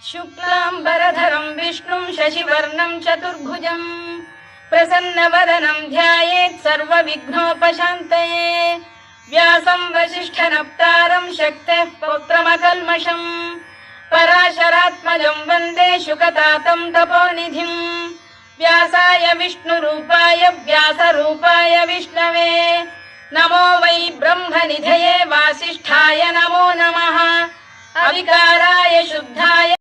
शुक्लाम्बरधरं विष्णुं शशिवर्णं चतुर्भुजं प्रसन्नवदनं ध्यायेत् सर्वविघ्नोपशान्तये। व्यासं वसिष्ठनप्तारं शक्तेः पौत्रमकल्मषं पराशरात्मजं वन्दे शुकतातं तपोनिधिं। व्यासाय विष्णुरूपाय व्यासरूपाय विष्णवे नमो वै ब्रह्मनिधये वासिष्ठाय नमो नमः। अविकाराय शुद्धाय